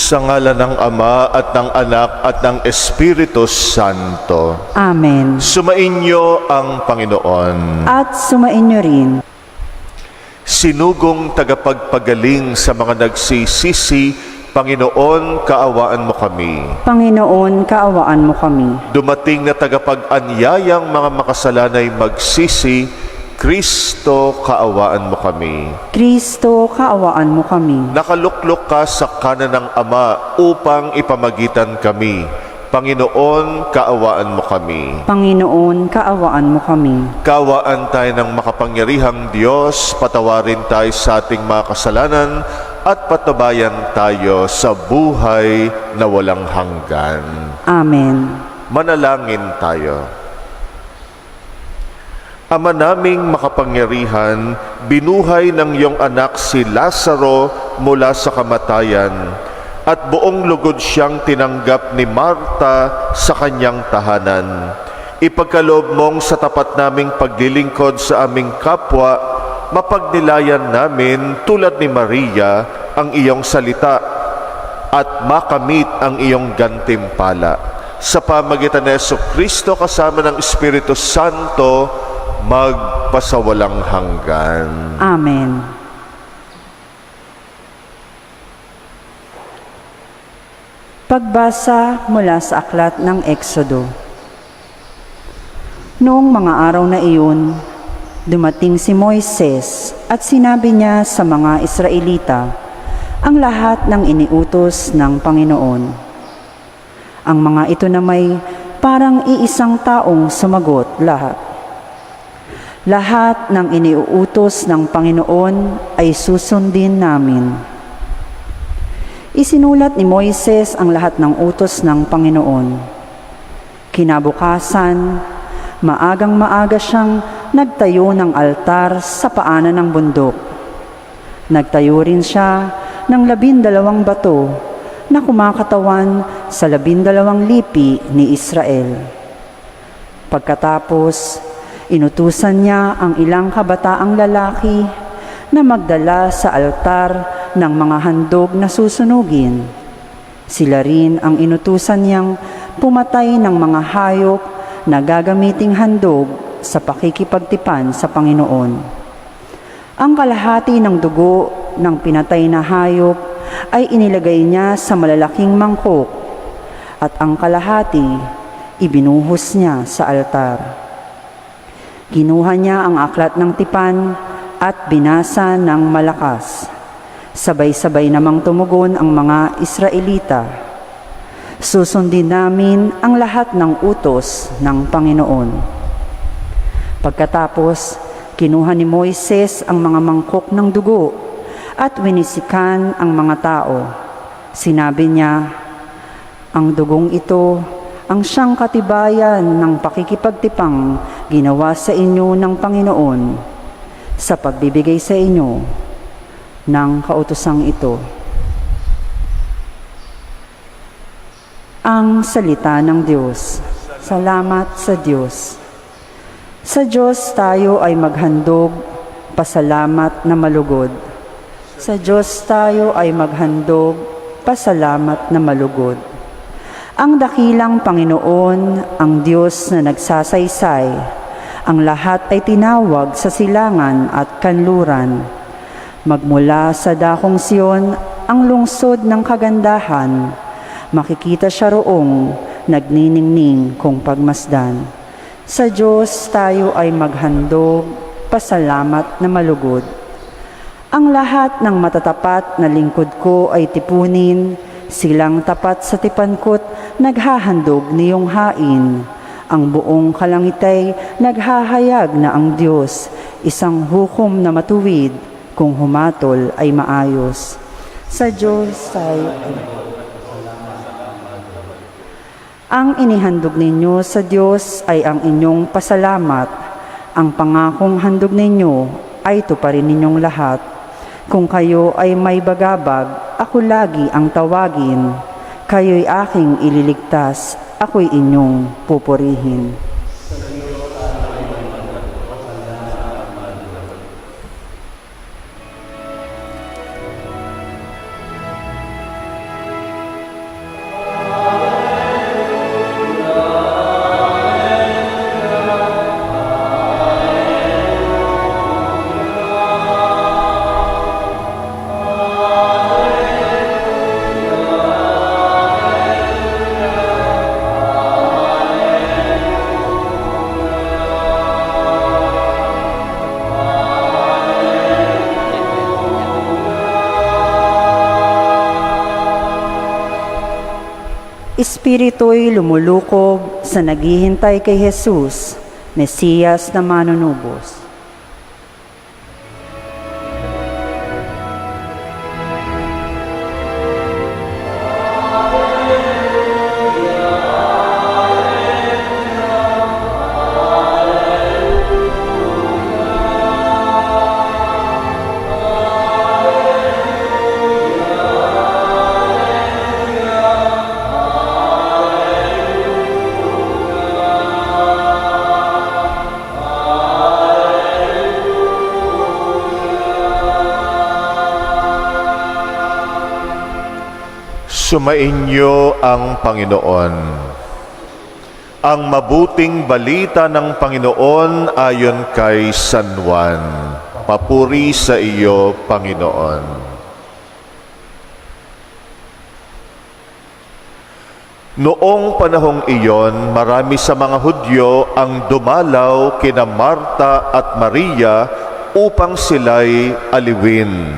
Sa ngalan ng Ama at ng Anak at ng Espiritu Santo. Amen. Sumainyo ang Panginoon. At sumainyo rin. Sinugong tagapagpagaling sa mga nagsisisi, Panginoon, kaawaan mo kami. Panginoon, kaawaan mo kami. Dumating na tagapag-anyayang mga makasalanay magsisi, Kristo, kaawaan mo kami. Kristo, kaawaan mo kami. Nakaluklok ka sa kanan ng Ama upang ipamagitan kami. Panginoon, kaawaan mo kami. Panginoon, kaawaan mo kami. Kaawaan tayo ng makapangyarihang Diyos, patawarin tayo sa ating mga kasalanan at patabayan tayo sa buhay na walang hanggan. Amen. Manalangin tayo. Ama naming makapangyarihan, binuhay ng iyong anak si Lazaro mula sa kamatayan at buong lugod siyang tinanggap ni Marta sa kanyang tahanan. Ipagkaloob mong sa tapat naming paglilingkod sa aming kapwa, mapagnilayan namin tulad ni Maria ang iyong salita at makamit ang iyong gantimpala. Sa pamagitan ni Jesucristo kasama ng Espiritu Santo, magpasawalang hanggan. Amen. Pagbasa mula sa aklat ng Exodo. Noong mga araw na iyon, dumating si Moises at sinabi niya sa mga Israelita ang lahat ng iniutos ng Panginoon. Ang mga ito na may parang iisang taong sumagot lahat. Lahat ng iniuutos ng Panginoon ay susundin namin. Isinulat ni Moises ang lahat ng utos ng Panginoon. Kinabukasan, maagang-maaga siyang nagtayo ng altar sa paanan ng bundok. Nagtayo rin siya ng 12 bato na kumakatawan sa 12 lipi ni Israel. Pagkatapos, inutusan niya ang ilang kabataang lalaki na magdala sa altar ng mga handog na susunugin. Sila rin ang inutusan niyang pumatay ng mga hayop na gagamiting handog sa pakikipagtipan sa Panginoon. Ang kalahati ng dugo ng pinatay na hayop ay inilagay niya sa malalaking mangkok at ang kalahati ibinuhos niya sa altar. Kinuha niya ang aklat ng tipan at binasa ng malakas. Sabay-sabay namang tumugon ang mga Israelita. Susundin namin ang lahat ng utos ng Panginoon. Pagkatapos, kinuha ni Moises ang mga mangkok ng dugo at winisikan ang mga tao. Sinabi niya, ang dugong ito ang siyang katibayan ng pakikipagtipang ginawa sa inyo ng Panginoon sa pagbibigay sa inyo ng kautosang ito. Ang salita ng Diyos. Salamat sa Diyos. Sa Diyos tayo ay maghandog, pasalamat na malugod. Sa Diyos tayo ay maghandog, pasalamat na malugod. Ang dakilang Panginoon, ang Diyos na nagsasaysay, ang lahat ay tinawag sa silangan at kanluran. Magmula sa dakong Siyon, ang lungsod ng kagandahan, makikita siya roong nagniningning kung pagmasdan. Sa Diyos tayo ay maghandog, pasalamat na malugod. Ang lahat ng matatapat na lingkod ko ay tipunin, silang tapat sa tipankot, naghahandog niyong hain. Ang buong kalangitay naghahayag na ang Diyos, isang hukom na matuwid, kung humatol ay maayos. Sa Diyos tayo ang inihandog ninyo sa Diyos ay ang inyong pasalamat. Ang pangakong handog ninyo ay tuparin ninyong lahat. Kung kayo ay may bagabag, ako lagi ang tawagin. Kayo'y aking ililigtas, ako'y inyong pupurihin. Espiritu'y lumulukog sa naghihintay kay Jesus, Mesiyas na manunubos. Sumainyo ang Panginoon. Ang mabuting balita ng Panginoon ayon kay San Juan. Papuri sa iyo, Panginoon. Noong panahong iyon, marami sa mga Hudyo ang dumalaw kina Marta at Maria upang sila'y aliwin.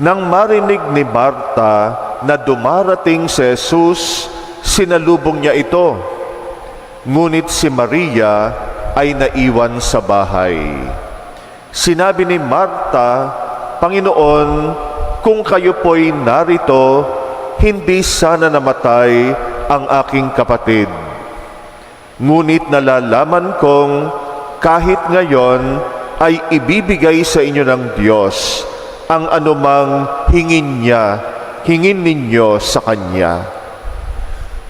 Nang marinig ni Marta na dumarating si Jesus, sinalubong niya ito. Ngunit si Maria ay naiwan sa bahay. Sinabi ni Marta, Panginoon, kung kayo po'y narito, hindi sana namatay ang aking kapatid. Ngunit nalalaman kong kahit ngayon ay ibibigay sa inyo ng Diyos ang anumang hingin ninyo sa Kanya.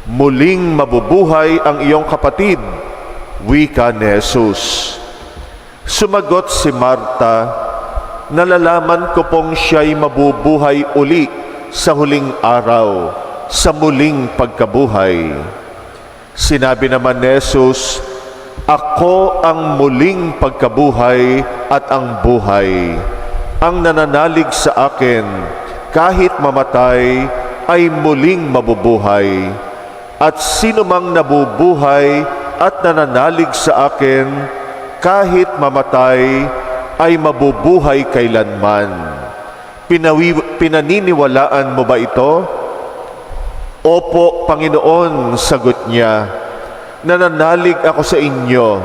Muling mabubuhay ang iyong kapatid, wika ni Jesus. Sumagot si Marta, nalalaman ko pong siya'y mabubuhay uli sa huling araw, sa muling pagkabuhay. Sinabi naman ni Jesus, ako ang muling pagkabuhay at ang buhay. Ang nananalig sa akin, kahit mamatay, ay muling mabubuhay. At sino mang nabubuhay at nananalig sa akin, kahit mamatay, ay mabubuhay kailanman. Pinaniniwalaan mo ba ito? Opo, Panginoon, sagot niya. Nananalig ako sa inyo.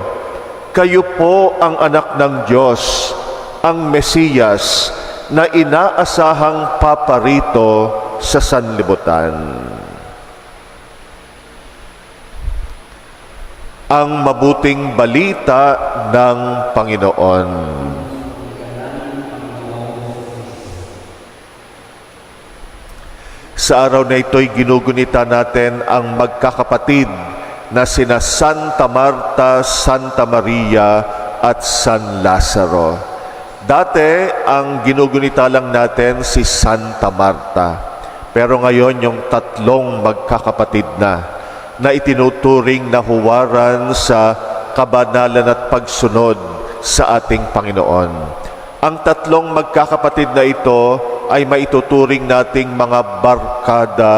Kayo po ang anak ng Diyos, ang Mesiyas, na inaasahang paparito sa sanlibutan. Ang mabuting balita ng Panginoon. Sa araw na ito'y ginugunita natin ang magkakapatid na sina Santa Marta, Santa Maria at San Lazaro. Dati, ang ginugunita lang natin si Santa Marta. Pero ngayon, yung tatlong magkakapatid na itinuturing na huwaran sa kabanalan at pagsunod sa ating Panginoon. Ang tatlong magkakapatid na ito ay maituturing nating mga barkada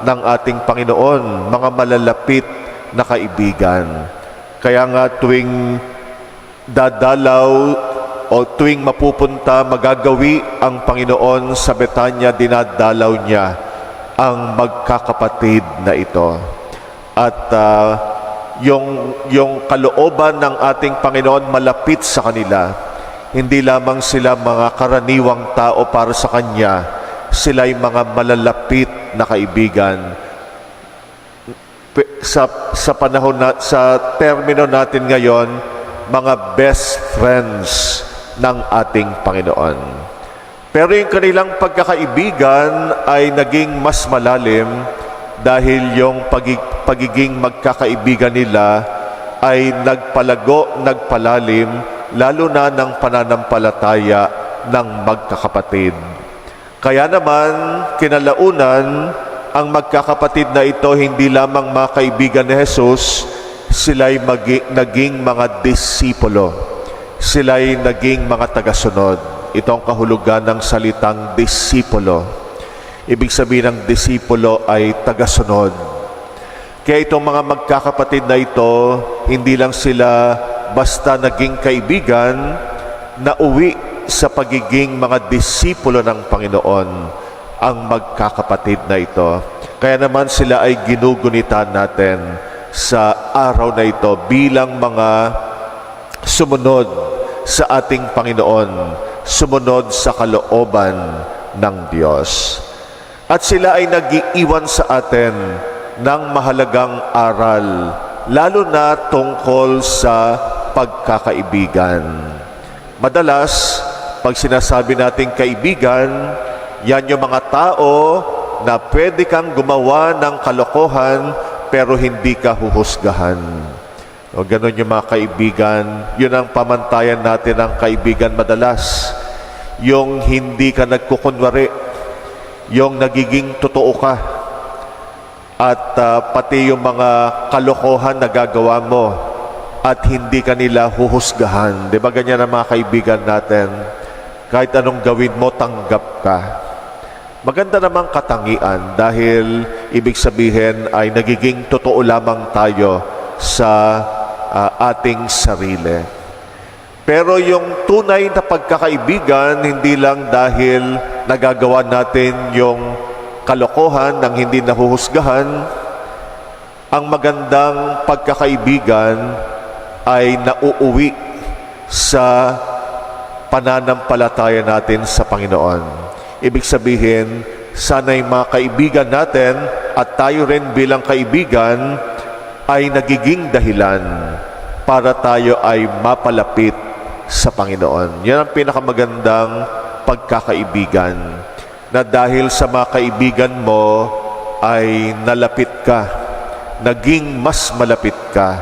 ng ating Panginoon, mga malalapit na kaibigan. Kaya nga tuwing dadalaw o tuwing mapupunta, magagawi ang Panginoon sa Betanya, dinadalaw niya ang magkakapatid na ito. At yung kalooban ng ating Panginoon malapit sa kanila. Hindi lamang sila mga karaniwang tao para sa Kanya, sila'y mga malalapit na kaibigan. Sa panahon sa termino natin ngayon, mga best friends ng ating Panginoon. Pero yung kanilang pagkakaibigan ay naging mas malalim dahil yung pagiging magkakaibigan nila ay nagpalalim, lalo na ng pananampalataya ng magkakapatid. Kaya naman, kinalaunan, ang magkakapatid na ito hindi lamang mga kaibigan ni Jesus, sila'y naging mga disipulo. Sila'y naging mga tagasunod. Ito ang kahulugan ng salitang disipulo. Ibig sabihin ng disipulo ay tagasunod. Kaya itong mga magkakapatid na ito, hindi lang sila basta naging kaibigan, na uwi sa pagiging mga disipulo ng Panginoon ang magkakapatid na ito. Kaya naman sila ay ginugunitan natin sa araw na ito bilang mga sumunod sa ating Panginoon, sumunod sa kalooban ng Diyos. At sila ay nag-iiwan sa atin ng mahalagang aral, lalo na tungkol sa pagkakaibigan. Madalas, pag sinasabi nating kaibigan, yan yung mga tao na pwede kang gumawa ng kalokohan pero hindi ka huhusgahan. O ganun yung mga kaibigan, yun ang pamantayan natin ng kaibigan madalas. Yung hindi ka nagkukunwari, yung nagiging totoo ka, at pati yung mga kalokohan na gagawa mo at hindi ka nila huhusgahan. Di ba ganyan ang mga kaibigan natin? Kahit anong gawin mo, tanggap ka. Maganda namang katangian dahil ibig sabihin ay nagiging totoo lamang tayo sa ating sarili. Pero yung tunay na pagkakaibigan, hindi lang dahil nagagawa natin yung kalokohan ng hindi nahuhusgahan. Ang magandang pagkakaibigan ay nauuwi sa pananampalataya natin sa Panginoon. Ibig sabihin, sana'y mga kaibigan natin at tayo rin bilang kaibigan ay nagiging dahilan para tayo ay mapalapit sa Panginoon. Yan ang pinakamagandang pagkakaibigan, na dahil sa mga kaibigan mo ay nalapit ka, naging mas malapit ka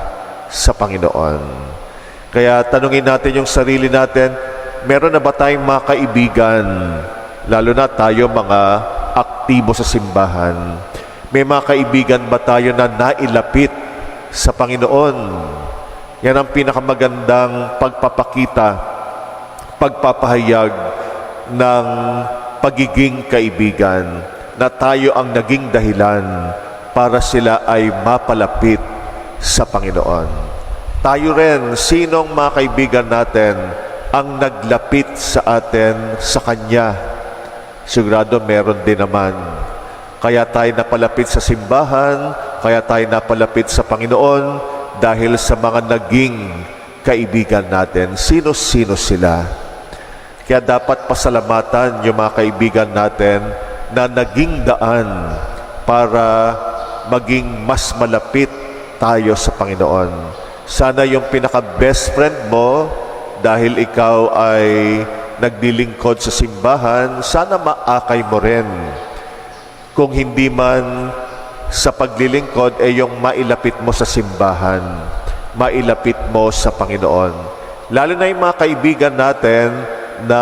sa Panginoon. Kaya tanungin natin yung sarili natin, meron na ba tayong mga kaibigan, lalo na tayo mga aktibo sa simbahan? May mga kaibigan ba tayo na nailapit sa Panginoon? Yan ang pinakamagandang pagpapakita, pagpapahayag ng pagiging kaibigan, na tayo ang naging dahilan para sila ay mapalapit sa Panginoon. Tayo rin, sinong mga kaibigan natin ang naglapit sa atin sa Kanya? Sigurado meron din naman. Kaya tayo napalapit sa simbahan, kaya tayo napalapit sa Panginoon dahil sa mga naging kaibigan natin. Sino-sino sila? Kaya dapat pasalamatan yung mga kaibigan natin na naging daan para maging mas malapit tayo sa Panginoon. Sana yung pinaka-best friend mo, dahil ikaw ay naglilingkod sa simbahan, sana maakay mo rin. Kung hindi man sa paglilingkod, yung mailapit mo sa simbahan, mailapit mo sa Panginoon. Lalo na yung mga kaibigan natin na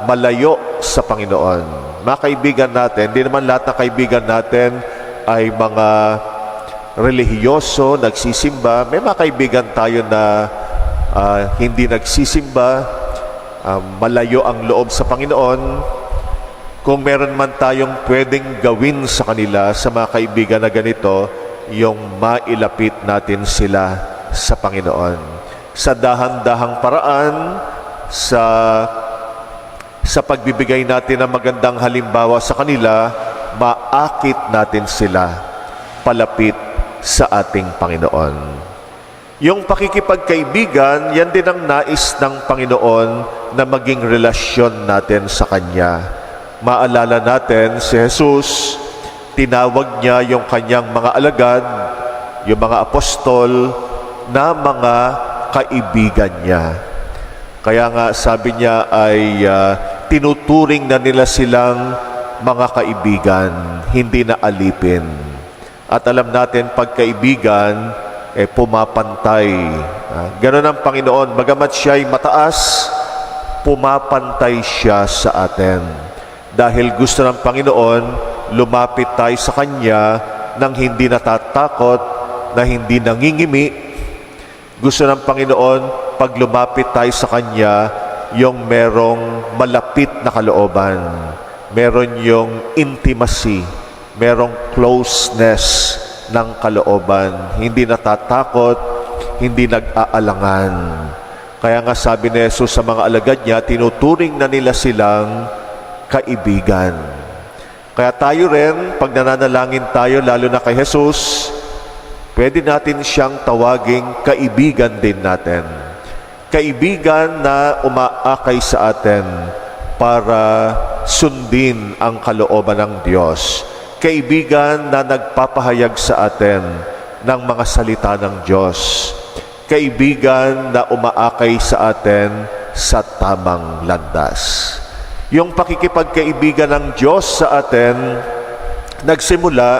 malayo sa Panginoon. Mga kaibigan natin, hindi naman lahat ng kaibigan natin ay mga relihiyoso, nagsisimba. May mga kaibigan tayo na hindi nagsisimba, malayo ang loob sa Panginoon. Kung meron man tayong pwedeng gawin sa kanila, sa mga kaibigan na ganito, yung mailapit natin sila sa Panginoon. Sa dahan-dahang paraan, sa pagbibigay natin ng magandang halimbawa sa kanila, maakit natin sila palapit sa ating Panginoon. Yung pakikipagkaibigan, yan din ang nais ng Panginoon na maging relasyon natin sa Kanya. Maalala natin, si Jesus, tinawag niya yung Kanyang mga alagad, yung mga apostol, na mga kaibigan niya. Kaya nga sabi niya ay tinuturing na nila silang mga kaibigan, hindi na alipin. At alam natin, pagkaibigan, pumapantay. Ganon ang Panginoon. Bagamat siya ay mataas, pumapantay siya sa atin. Dahil gusto ng Panginoon, lumapit tayo sa Kanya nang hindi natatakot, na hindi nangingimi. Gusto ng Panginoon, pag lumapit tayo sa Kanya, yung merong malapit na kalooban. Meron yung intimacy, merong closeness ng kalooban. Hindi natatakot, hindi nag-aalangan. Kaya nga sabi ni Jesus sa mga alagad niya, tinuturing na nila silang kaibigan. Kaya tayo rin, pag nananalangin tayo, lalo na kay Jesus, pwede natin siyang tawaging kaibigan din natin. Kaibigan na umaakay sa atin para sundin ang kalooban ng Diyos. Kaibigan na nagpapahayag sa atin ng mga salita ng Diyos. Kaibigan na umaakay sa atin sa tamang landas. Yung pakikipagkaibigan ng Diyos sa atin, nagsimula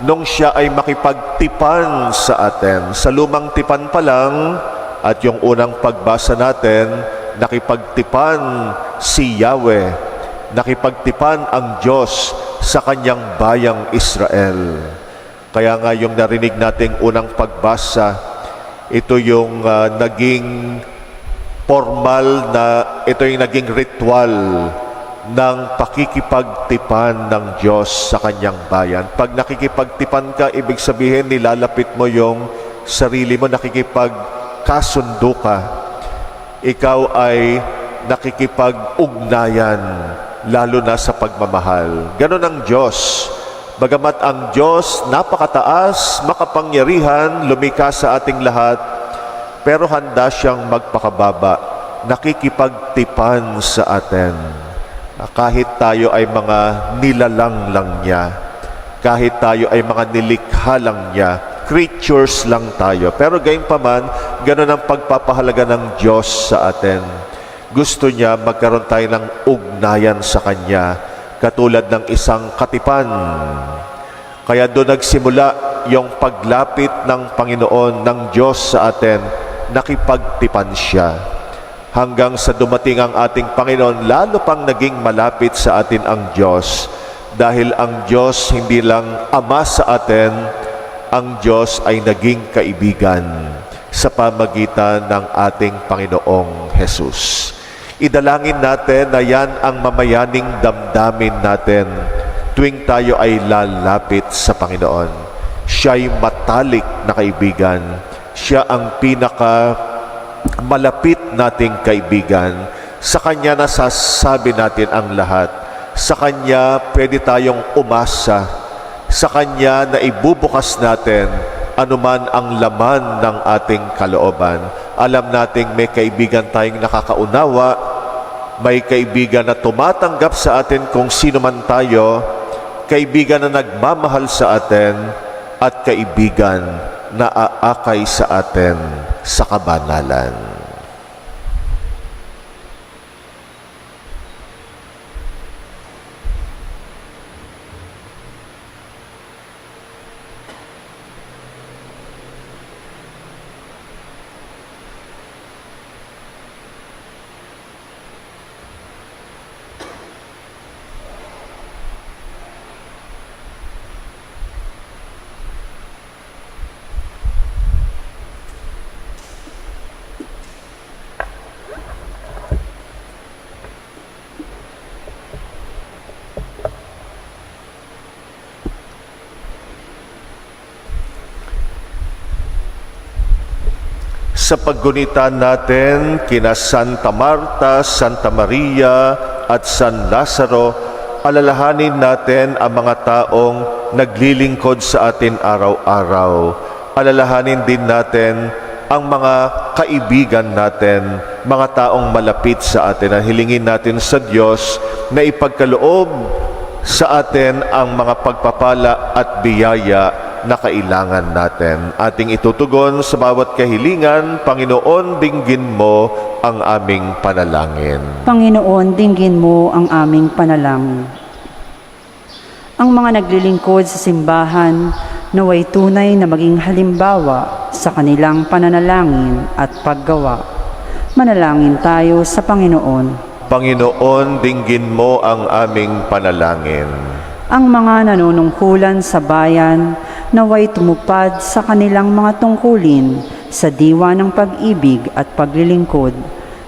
nung siya ay makipagtipan sa atin. Sa lumang tipan pa lang, at yung unang pagbasa natin, nakipagtipan si Yahweh, nakipagtipan ang Diyos sa kanyang bayang Israel. Kaya nga yung narinig nating unang pagbasa, ito yung naging formal na, ito yung naging ritual ng pakikipagtipan ng Diyos sa kanyang bayan. Pag nakikipagtipan ka, ibig sabihin nilalapit mo yung sarili mo, nakikipagkasundo ka. Ikaw ay nakikipag-ugnayan, lalo na sa pagmamahal. Ganon ang Diyos. Bagamat ang Diyos napakataas, makapangyarihan, lumikha sa ating lahat, pero handa siyang magpakababa, nakikipagtipan sa atin. Kahit tayo ay mga nilalang lang niya, kahit tayo ay mga nilikha lang niya, creatures lang tayo. Pero gayunpaman, ganun ang pagpapahalaga ng Diyos sa atin. Gusto niya magkaroon tayo ng ugnayan sa Kanya, katulad ng isang katipan. Kaya doon nagsimula yung paglapit ng Panginoon, ng Diyos sa atin, nakipagtipan siya. Hanggang sa dumating ang ating Panginoon, lalo pang naging malapit sa atin ang Diyos. Dahil ang Diyos hindi lang Ama sa atin, ang Diyos ay naging kaibigan sa pamagitan ng ating Panginoong Jesus. Idalangin natin na yan ang mamayaning damdamin natin tuwing tayo ay lalapit sa Panginoon. Siya ay matalik na kaibigan. Siya ang pinaka malapit nating kaibigan. Sa Kanya nasasabi natin ang lahat. Sa Kanya pwede tayong umasa. Sa Kanya na ibubukas natin anuman ang laman ng ating kalooban. Alam nating may kaibigan tayong nakakaunawa, may kaibigan na tumatanggap sa atin kung sino man tayo, kaibigan na nagmamahal sa atin, at kaibigan na aakay sa atin sa kabanalan. Sa paggunita natin kina Santa Marta, Santa Maria at San Lazaro, alalahanin natin ang mga taong naglilingkod sa atin araw-araw. Alalahanin din natin ang mga kaibigan natin, mga taong malapit sa atin. At hilingin natin sa Diyos na ipagkaloob sa atin ang mga pagpapala at biyaya na kailangan natin. Ating itutugon sa bawat kahilingan. Panginoon, dinggin mo ang aming panalangin. Panginoon, dinggin mo ang aming panalangin. Ang mga naglilingkod sa simbahan naway tunay na maging halimbawa sa kanilang pananalangin at paggawa. Manalangin tayo sa Panginoon. Panginoon, dinggin mo ang aming panalangin. Ang mga nanunungkulan sa bayan naway tumupad sa kanilang mga tungkulin sa diwa ng pag-ibig at paglilingkod.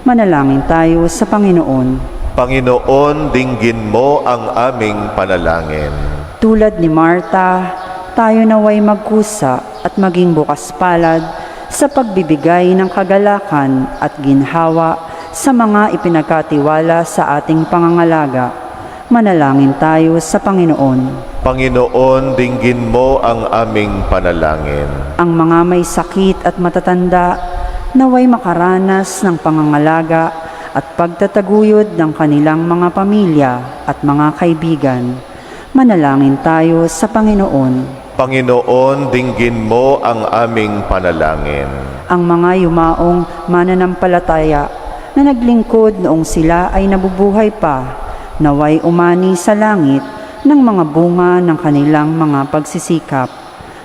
Manalangin tayo sa Panginoon. Panginoon, dinggin mo ang aming panalangin. Tulad ni Marta, tayo naway magkusa at maging bukas palad sa pagbibigay ng kagalakan at ginhawa sa mga ipinagkatiwala sa ating pangangalaga. Manalangin tayo sa Panginoon. Panginoon, dinggin mo ang aming panalangin. Ang mga may sakit at matatanda, naway makaranas ng pangangalaga at pagtataguyod ng kanilang mga pamilya at mga kaibigan. Manalangin tayo sa Panginoon. Panginoon, dinggin mo ang aming panalangin. Ang mga yumaong mananampalataya na naglingkod noong sila ay nabubuhay pa, naway umani sa langit ng mga bunga ng kanilang mga pagsisikap.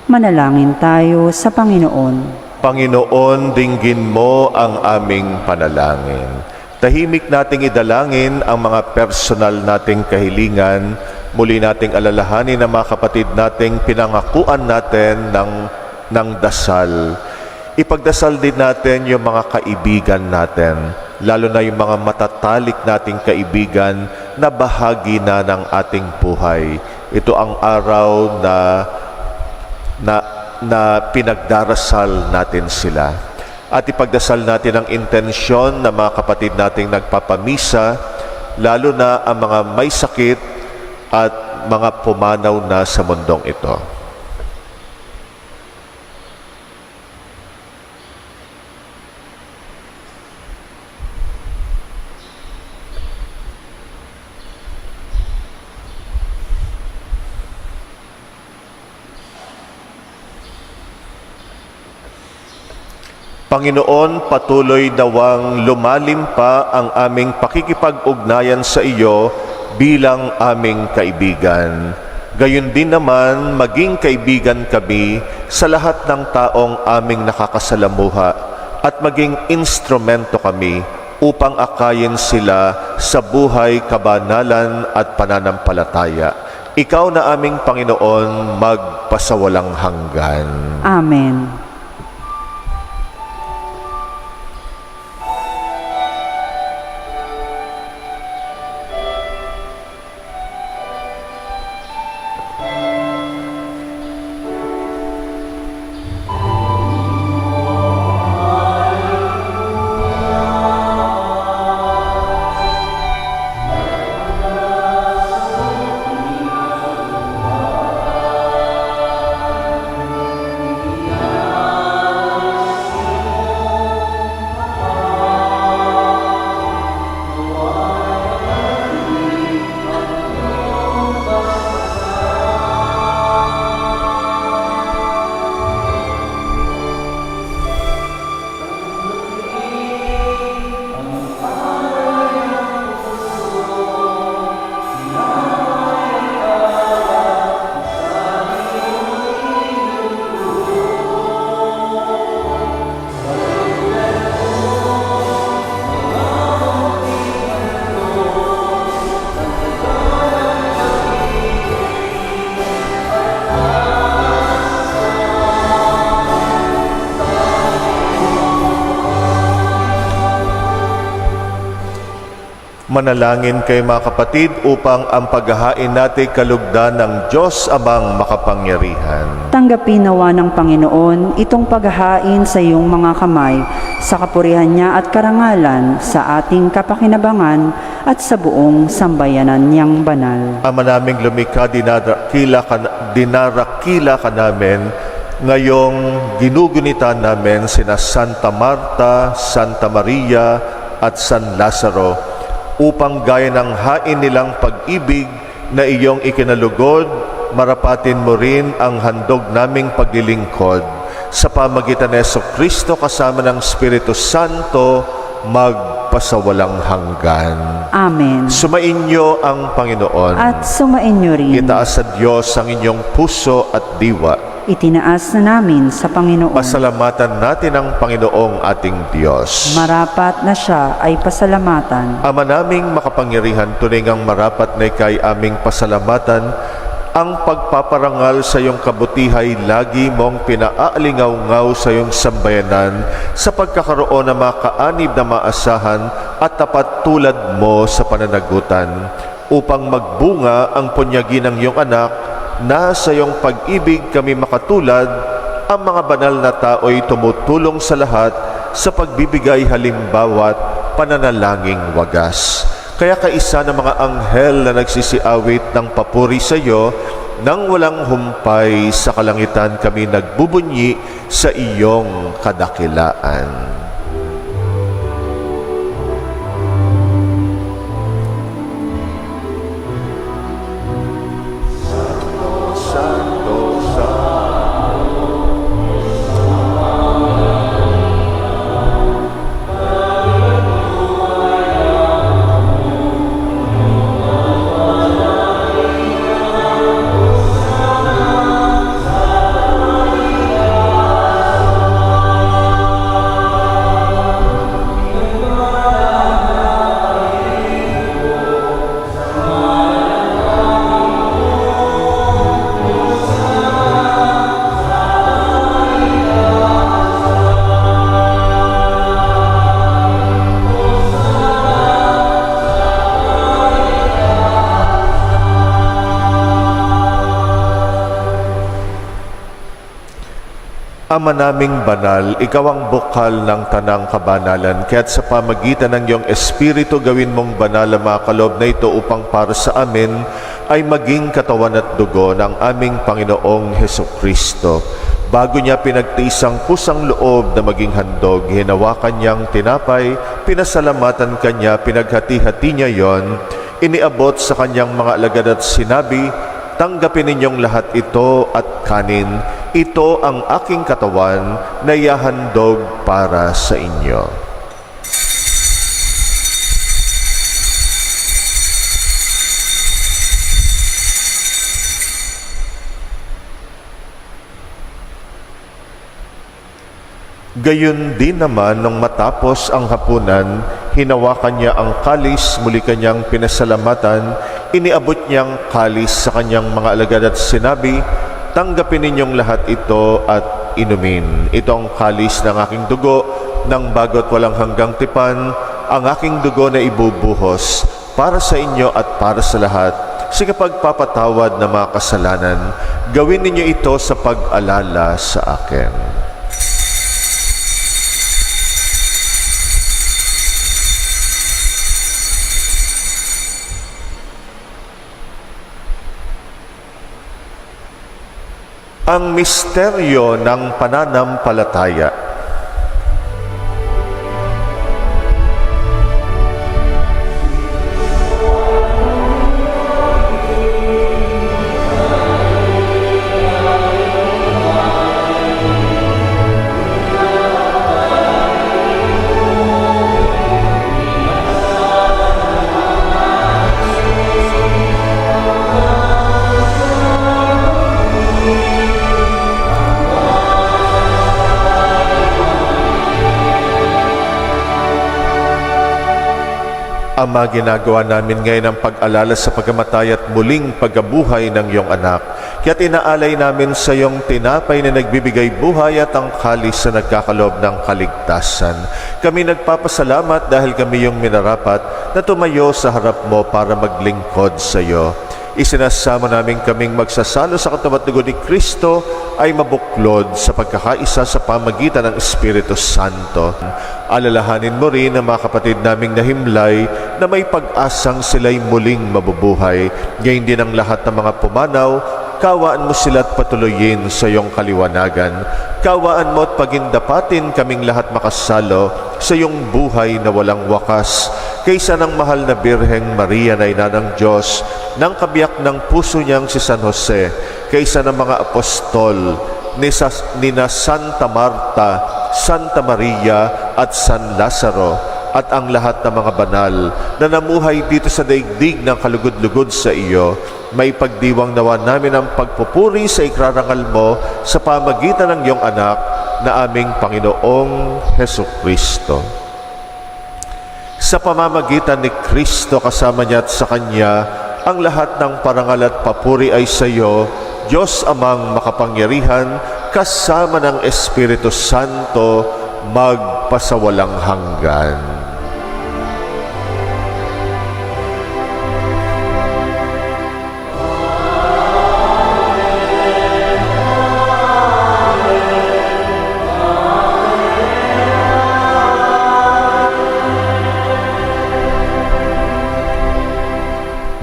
Manalangin tayo sa Panginoon. Panginoon, dinggin mo ang aming panalangin. Tahimik nating idalangin ang mga personal nating kahilingan. Muli nating alalahanin ang mga kapatid nating pinangakuan natin ng dasal. Ipagdasal din natin yung mga kaibigan natin, lalo na yung mga matatalik nating kaibigan na bahagi na ng ating buhay. Ito ang araw na pinagdarasal natin sila. At ipagdasal natin ang intensyon ng mga kapatid nating nagpapamisa, lalo na ang mga may sakit at mga pumanaw na sa mundong ito. Panginoon, patuloy dawang lumalim pa ang aming pakikipag-ugnayan sa iyo bilang aming kaibigan. Gayon din naman, maging kaibigan kami sa lahat ng taong aming nakakasalamuha at maging instrumento kami upang akayin sila sa buhay, kabanalan at pananampalataya. Ikaw na aming Panginoon, magpasawalang hanggan. Amen. Manalangin kayo mga kapatid upang ang paghahain natin kalugdan ng Diyos Amang makapangyarihan. Tanggapin nawa ng Panginoon itong paghahain sa iyong mga kamay, sa kapurihan niya at karangalan, sa ating kapakinabangan at sa buong sambayanan niyang banal. Ama naming lumikha, dinarakila ka namin, ngayong ginugunita namin sina Santa Marta, Santa Maria at San Lazaro, upang gaya ng hain nilang pag-ibig na iyong ikinalugod, marapatin mo rin ang handog naming paglilingkod. Sa pamagitan ni Jesucristo kasama ng Espiritu Santo, magpasawalang hanggan. Amen. Sumainyo ang Panginoon. At sumainyo rin. Itaas sa Diyos ang inyong puso at diwa. Itinaas na namin sa Panginoon. Pasalamatan natin ang Panginoong ating Diyos. Marapat na siya ay pasalamatan. Ama naming makapangyarihan, tunay ngang marapat na ikay aming pasalamatan. Ang pagpaparangal sa iyong kabutihay, lagi mong pinaalingaw-ngaw sa iyong sambayanan sa pagkakaroon ng mga kaanib na maasahan at tapat tulad mo sa pananagutan, upang magbunga ang punyagi ng iyong anak, na sa iyong pag-ibig kami makatulad. Ang mga banal na tao'y tumutulong sa lahat sa pagbibigay halimbawa't pananalangin wagas. Kaya kaisa ng mga anghel na nagsisiawit ng papuri sa iyo, nang walang humpay sa kalangitan kami nagbubunyi sa iyong kadakilaan. Ama naming banal, ikaw ang bukal ng tanang kabanalan, kaya't sa pamagitan ng iyong Espiritu gawin mong banal ang mga kaloob na ito upang para sa amin ay maging katawan at dugo ng aming Panginoong Hesukristo. Bago niya pinagtiis ang pusang loob na maging handog, hinawakan niyang tinapay, pinasalamatan kanya, pinaghati-hati niya yon, iniabot sa kanyang mga alagad at sinabi, "Tanggapin ninyong lahat ito at kanin. Ito ang aking katawan na ihahandog para sa inyo." Gayon din naman nung matapos ang hapunan, hinawakan niya ang kalis, muli kanyang pinasalamatan, iniabot niyang kalis sa kanyang mga alagad at sinabi, "Tanggapin ninyong lahat ito at inumin. Ito ang kalis ng aking dugo, ng bago't walang hanggang tipan, ang aking dugo na ibubuhos para sa inyo at para sa lahat, sa kapagpapatawad ng mga kasalanan. Gawin ninyo ito sa pag-alala sa akin." Ang misteryo ng pananampalataya. Ama, ginagawa namin ngayon ang pag-alala sa pagkamatay at muling pagkabuhay ng iyong anak. Kaya't inaalay namin sa iyong tinapay na nagbibigay buhay at ang kalis na nagkakaloob ng kaligtasan. Kami nagpapasalamat dahil kami yung minarapat na tumayo sa harap mo para maglingkod sa iyo. Isinasama namin kaming magsasalo sa katawan at dugo ni Kristo ay mabuklod sa pagkakaisa sa pamagitan ng Espiritu Santo. Alalahanin mo rin ang mga kapatid naming nahimlay na may pag-asang sila'y muling mabubuhay. Ngayon din ang lahat ng mga pumanaw, kawaan mo sila at patuloyin sa iyong kaliwanagan. Kawaan mo at pagindapatin kaming lahat makasalo sa iyong buhay na walang wakas. Kaysa ng mahal na Birheng Maria na ina ng Diyos, ng kabiyak ng puso niyang si San Jose, kaysa ng mga apostol, ni na Santa Marta, Santa Maria at San Lazaro, at ang lahat ng mga banal na namuhay dito sa daigdig ng kalugod-lugod sa iyo, may pagdiwang nawa namin ang pagpupuri sa ikrarangal mo sa pamagitan ng iyong anak na aming Panginoong Hesukristo. Sa pamamagitan ni Kristo kasama niya at sa Kanya, ang lahat ng parangal at papuri ay sa iyo, Diyos Amang makapangyarihan, kasama ng Espiritu Santo, magpasawalang hanggan.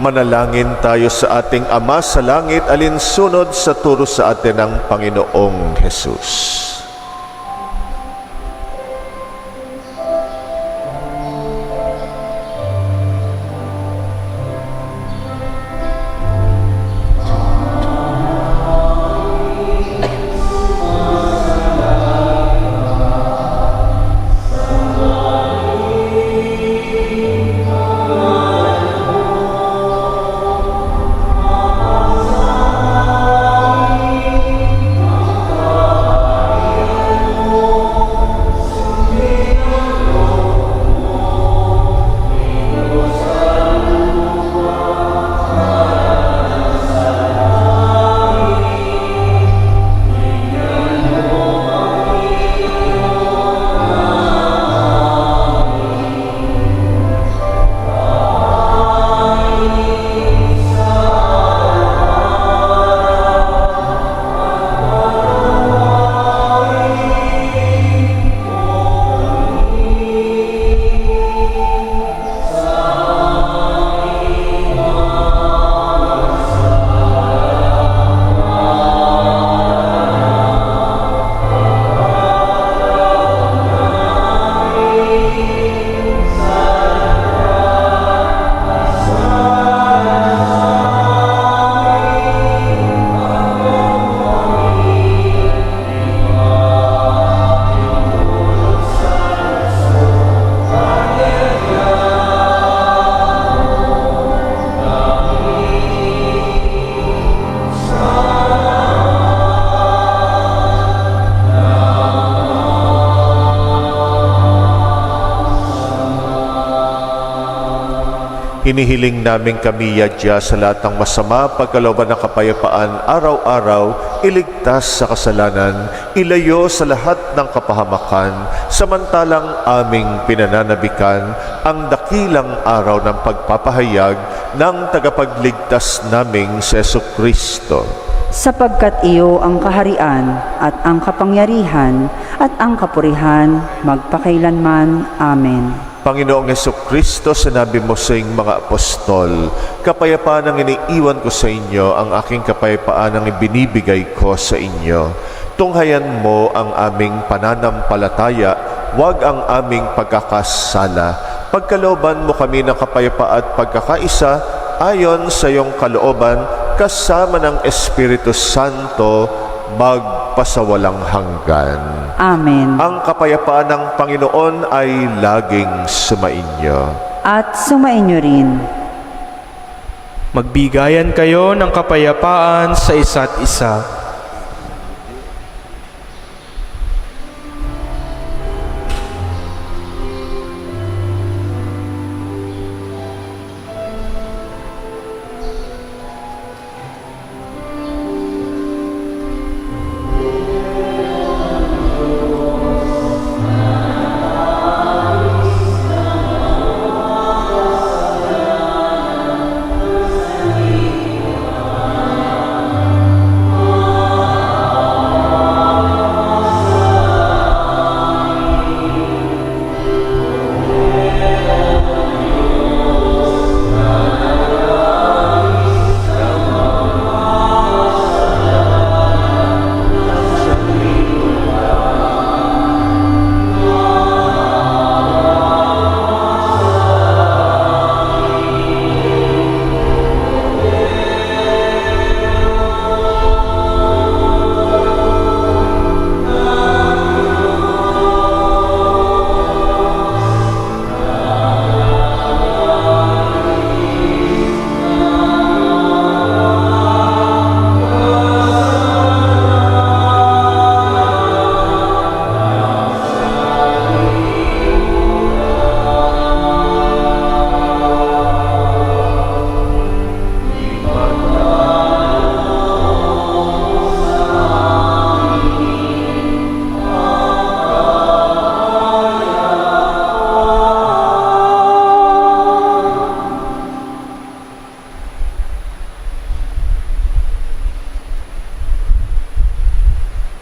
Manalangin tayo sa ating Ama sa langit, alinsunod sa turo sa atin ng Panginoong Hesus. Hinihiling namin kami, Yadya, sa lahat ng masama, pagkalooban ng kapayapaan, araw-araw, iligtas sa kasalanan, ilayo sa lahat ng kapahamakan, samantalang aming pinananabikan ang dakilang araw ng pagpapahayag ng tagapagligtas naming si Jesucristo. Sapagkat iyo ang kaharian at ang kapangyarihan at ang kapurihan magpakailanman. Amen. Panginoong Jesucristo, sinabi mo sa iyong mga apostol, kapayapaan ang iniiwan ko sa inyo, ang aking kapayapaan ang ibinibigay ko sa inyo. Tunghayan mo ang aming pananampalataya, huwag ang aming pagkakasala. Pagkalooban mo kami ng kapayapaan at pagkakaisa, ayon sa iyong kalooban, kasama ng Espiritu Santo, magpasawalang hanggan. Amen. Ang kapayapaan ng Panginoon ay laging sumainyo. At sumainyo rin. Magbigayan kayo ng kapayapaan sa isa't isa.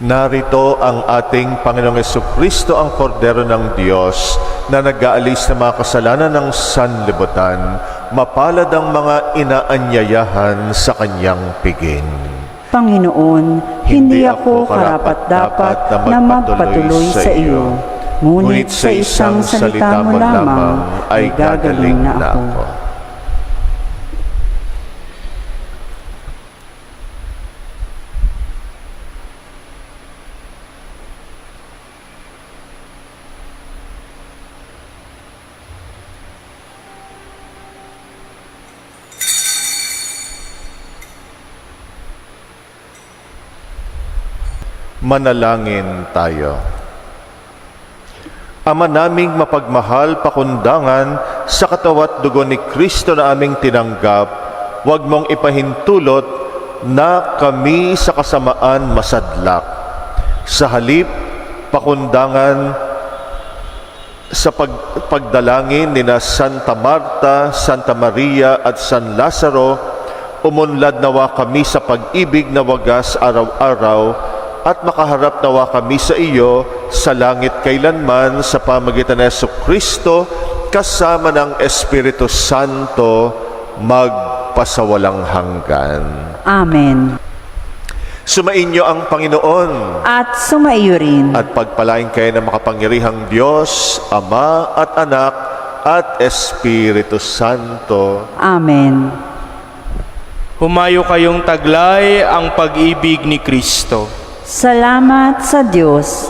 Narito ang ating Panginoong Jesucristo, ang Kordero ng Diyos, na nag-aalis ng mga kasalanan ng sanlibutan. Mapalad ang mga inaanyayahan sa kanyang piging. Panginoon, hindi ako karapat-dapat na magpatuloy sa iyo. Ngunit sa isang salita mo lamang ay gagaling na ako. Manalangin tayo. Ama naming mapagmahal, pakundangan sa katawa't dugo ni Kristo na aming tinanggap, huwag mong ipahintulot na kami sa kasamaan masadlak. Sa halip, pakundangan sa pagdalangin ni na Santa Marta, Santa Maria at San Lazaro, umunlad nawa kami sa pag-ibig na wagas araw-araw at makaharap nawa kami sa iyo sa langit kailanman sa pamagitan ng Jesucristo kasama ng Espiritu Santo magpasawalang hanggan. Amen. Sumainyo ang Panginoon At sumaiyo rin. at pagpalain kayo ng makapangyarihang Diyos, Ama at Anak at Espiritu Santo. Amen. Humayo kayong taglay ang pag-ibig ni Kristo. Salamat sa Diyos.